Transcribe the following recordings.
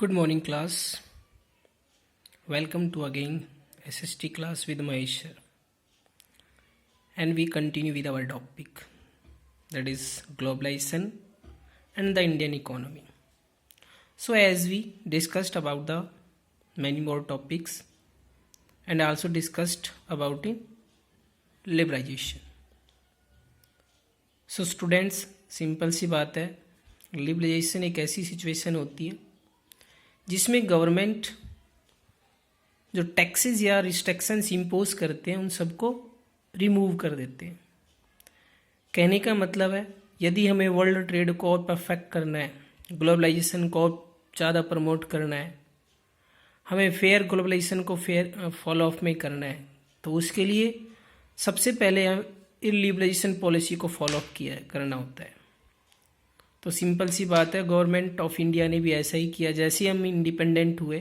Good morning, class. Welcome to again SST class with Mahesh sir. And we continue with our topic, that is globalization and the Indian economy. So as we discussed about the many more topics and also discussed about in liberalization. So students, simple सी बात है, liberalisation एक ऐसी situation होती है जिसमें government जो taxes या रिस्ट्रिक्शंस इम्पोज करते हैं उन सबको रिमूव कर देते हैं। कहने का मतलब है, यदि हमें वर्ल्ड ट्रेड को और परफेक्ट करना है, ग्लोबलाइजेशन को और ज़्यादा प्रमोट करना है, हमें फेयर ग्लोबलाइजेशन को फेयर फॉलो ऑफ में करना है, तो उसके लिए सबसे पहले लिबरलाइजेशन पॉलिसी को फॉलो अप करना होता है। तो सिंपल सी बात है, गवर्नमेंट ऑफ इंडिया ने भी ऐसा ही किया। जैसे हम इंडिपेंडेंट हुए,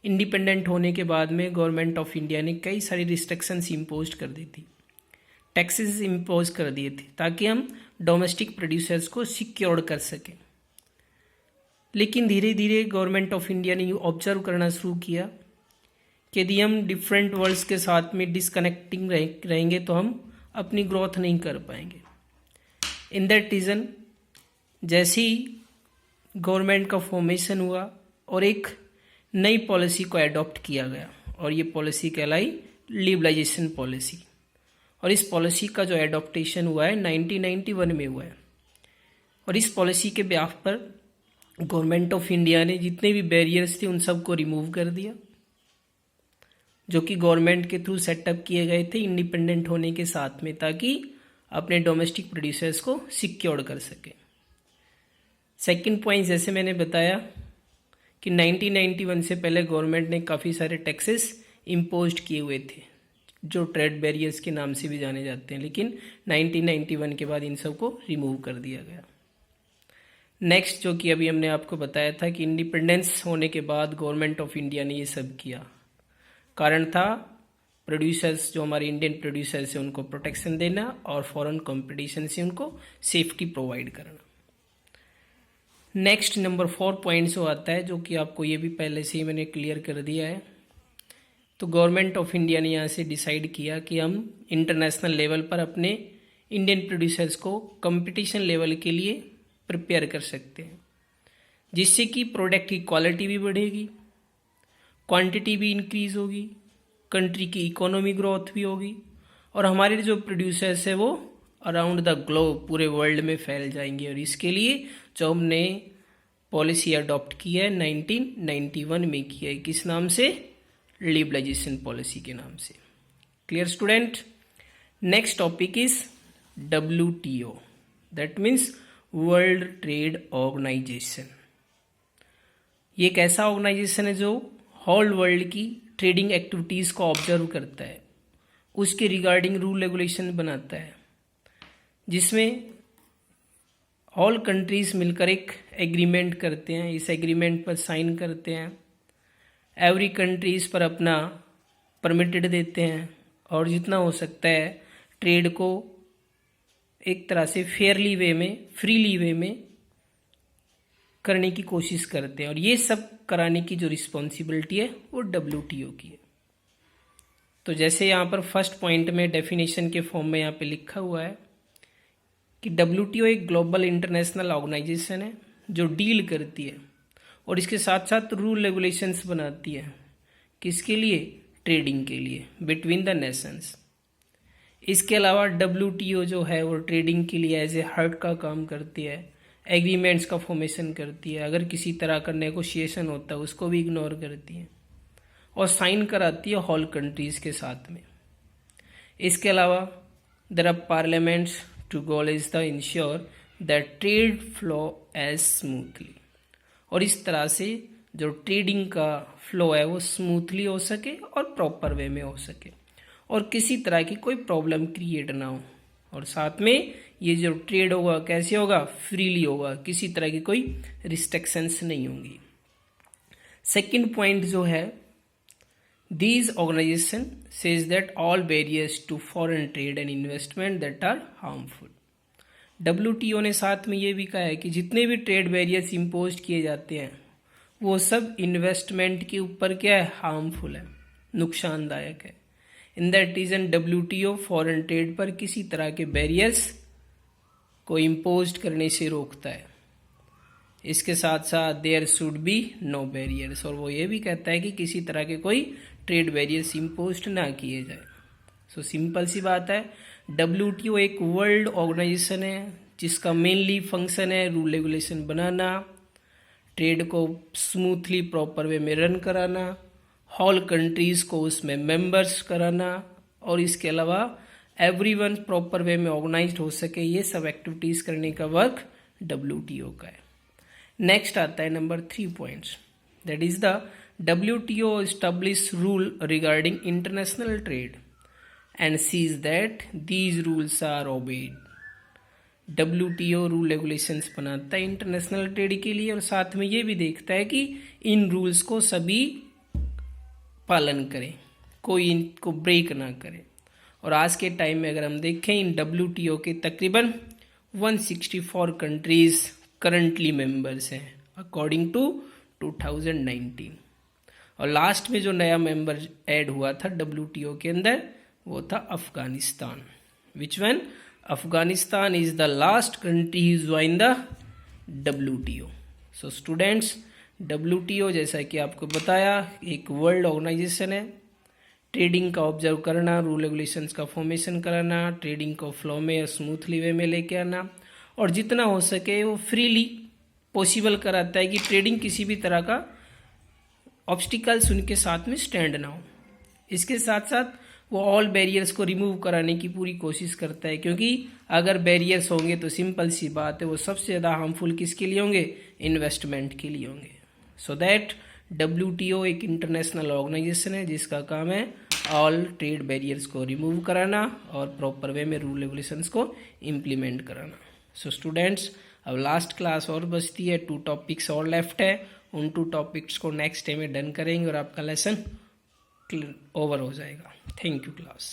इंडिपेंडेंट होने के बाद में गवर्नमेंट ऑफ इंडिया ने कई सारी रिस्ट्रिक्शंस इम्पोज कर दी थी, टैक्सेस इम्पोज कर दिए थे, ताकि हम डोमेस्टिक प्रोड्यूसर्स को सिक्योर कर सकें। लेकिन धीरे धीरे गवर्नमेंट ऑफ इंडिया ने ऑब्जर्व करना शुरू किया कि यदि हम डिफरेंट वर्ल्ड्स के साथ में डिसकनेक्टिंग रहेंगे तो हम अपनी ग्रोथ नहीं कर पाएंगे। इन दैट रीज़न जैसे ही गवर्नमेंट का फॉर्मेशन हुआ और एक नई पॉलिसी को एडॉप्ट किया गया, और ये पॉलिसी कहलाई लिबरलाइजेशन पॉलिसी। और इस पॉलिसी का जो एडॉप्टेशन हुआ है 1991 में हुआ है। और इस पॉलिसी के बेहाफ पर गवर्नमेंट ऑफ इंडिया ने जितने भी बैरियर्स थे उन सबको रिमूव कर दिया, जो कि गवर्नमेंट के थ्रू सेटअप किए गए थे इंडिपेंडेंट होने के साथ में, ताकि अपने डोमेस्टिक प्रोड्यूसर्स को सिक्योर कर सके। सेकंड पॉइंट, जैसे मैंने बताया कि 1991 से पहले गवर्नमेंट ने काफ़ी सारे टैक्सेस इम्पोज किए हुए थे, जो ट्रेड बैरियर्स के नाम से भी जाने जाते हैं, लेकिन 1991 के बाद इन सब को रिमूव कर दिया गया। नेक्स्ट, जो कि अभी हमने आपको बताया था कि इंडिपेंडेंस होने के बाद गवर्नमेंट ऑफ इंडिया ने ये सब किया, कारण था प्रोड्यूसर्स, जो हमारे इंडियन प्रोड्यूसर्स हैं उनको प्रोटेक्शन देना और फॉरेन कंपटीशन से उनको सेफ्टी प्रोवाइड करना। नेक्स्ट नंबर 4 पॉइंट जो आता है, जो कि आपको ये भी पहले से ही मैंने क्लियर कर दिया है। तो गवर्नमेंट ऑफ इंडिया ने यहाँ से डिसाइड किया कि हम इंटरनेशनल लेवल पर अपने इंडियन प्रोड्यूसर्स को कंपटीशन लेवल के लिए प्रिपेयर कर सकते हैं, जिससे कि प्रोडक्ट की क्वालिटी भी बढ़ेगी, क्वांटिटी भी इंक्रीज होगी, कंट्री की इकोनॉमी ग्रोथ भी होगी, और हमारे जो प्रोड्यूसर्स है वो अराउंड द ग्लोब पूरे वर्ल्ड में फैल जाएंगे। और इसके लिए जो हमने पॉलिसी अडॉप्ट की है 1991 में की है, किस नाम से? लिबरलाइजेशन पॉलिसी के नाम से। Clear student? Next topic is WTO, that means world trade organisation. ये एक ऐसा ऑर्गेनाइजेशन है जो होल वर्ल्ड की ट्रेडिंग एक्टिविटीज़ को ऑब्जर्व करता है, उसके रिगार्डिंग रूल रेगुलेशन बनाता है, जिसमें ऑल कंट्रीज़ मिलकर एक एग्रीमेंट करते हैं, इस एग्रीमेंट पर साइन करते हैं, एवरी कंट्रीज़ पर अपना परमिटेड देते हैं, और जितना हो सकता है ट्रेड को एक तरह से फेयरली वे में, फ्रीली वे में करने की कोशिश करते हैं। और ये सब कराने की जो रिस्पॉन्सिबिलिटी है वो WTO की है। तो जैसे यहाँ पर फर्स्ट पॉइंट में डेफिनेशन के फॉर्म में यहाँ पे लिखा हुआ है कि WTO एक ग्लोबल इंटरनेशनल ऑर्गेनाइजेशन है जो डील करती है और इसके साथ साथ रूल रेगुलेशंस बनाती है, किसके लिए? ट्रेडिंग के लिए, बिटवीन द नेशंस। इसके अलावा WTO जो है वो ट्रेडिंग के लिए एज ए हर्ट का काम करती है, एग्रीमेंट्स का फॉर्मेशन करती है, अगर किसी तरह का नेगोशिएशन होता है उसको भी इग्नोर करती है, और साइन कराती है होल कंट्रीज़ के साथ में। इसके अलावा there are parliaments two goal is the ensure that trade flow as smoothly, और इस तरह से जो ट्रेडिंग का फ्लो है वो स्मूथली हो सके और प्रॉपर वे में हो सके, और किसी तरह की कोई प्रॉब्लम क्रिएट ना हो, और साथ में ये जो ट्रेड होगा कैसे होगा? फ्रीली होगा, किसी तरह की कोई रिस्ट्रिक्शंस नहीं होंगी। सेकंड पॉइंट जो है, these organization says that all barriers to foreign trade and investment that are harmful। WTO ने साथ में ये भी कहा है कि जितने भी ट्रेड बैरियर्स इम्पोज किए जाते हैं वो सब इन्वेस्टमेंट के ऊपर क्या है, हार्मफुल है, नुकसानदायक है। In that reason WTO foreign trade पर किसी तरह के बैरियर्स को इम्पोज करने से रोकता है। इसके साथ साथ there should be no barriers, और वो ये भी कहता है कि किसी तरह के कोई ट्रेड बैरियर्स इम्पोज ना किए जाए। सो सिंपल सी बात है, WTO एक वर्ल्ड ऑर्गेनाइजेशन है जिसका मेनली फंक्शन है रूल रेगुलेशन बनाना, ट्रेड को स्मूथली प्रॉपर वे में रन कराना, ऑल कंट्रीज को उसमें मेंबर्स कराना, और इसके अलावा एवरीवन प्रॉपर वे में ऑर्गेनाइज्ड हो सके, ये सब एक्टिविटीज करने का वर्क WTO का है। नेक्स्ट आता है number 3 points, that is the WTO establish rule regarding international trade and sees that these rules are obeyed. WTO rule regulations बनाता है इंटरनेशनल ट्रेड के लिए, और साथ में ये भी देखता है कि इन रूल्स को सभी पालन करें, कोई इनको ब्रेक ना करे। और आज के टाइम में अगर हम देखें, इन WTO के तकरीबन 164 कंट्रीज करंटली मेंबर्स हैं अकॉर्डिंग टू 2019। और लास्ट में जो नया मेंबर ऐड हुआ था WTO के अंदर वो था Afghanistan. Which one? Afghanistan is the last country join the WTO। So students, WTO जैसा कि आपको बताया एक वर्ल्ड ऑर्गेनाइजेशन है, ट्रेडिंग का ऑब्जर्व करना, रूल रेगुलेशंस का फॉर्मेशन कराना, ट्रेडिंग को फ्लो में स्मूथली वे में लेके आना, और जितना हो सके वो फ्रीली पॉसिबल कराता है कि ट्रेडिंग किसी भी तरह का ऑब्स्टिकल्स उनके साथ में स्टैंड ना हो। इसके साथ साथ वो ऑल बैरियर्स को रिमूव कराने की पूरी कोशिश करता है, क्योंकि अगर बैरियर्स होंगे तो सिंपल सी बात है वो सबसे ज़्यादा हार्मफुल किसके लिए होंगे, इन्वेस्टमेंट के लिए होंगे। सो दैट WTO एक इंटरनेशनल ऑर्गेनाइजेशन है जिसका काम है ऑल ट्रेड बैरियर्स को रिमूव कराना और प्रॉपर वे में रूल रेगुलेशंस को इम्प्लीमेंट कराना। सो स्टूडेंट्स, अब लास्ट क्लास और बचती है, 2 टॉपिक्स और लेफ्ट है, उन 2 टॉपिक्स को नेक्स्ट डे में डन करेंगे और आपका लेसन ओवर हो जाएगा। Thank you class.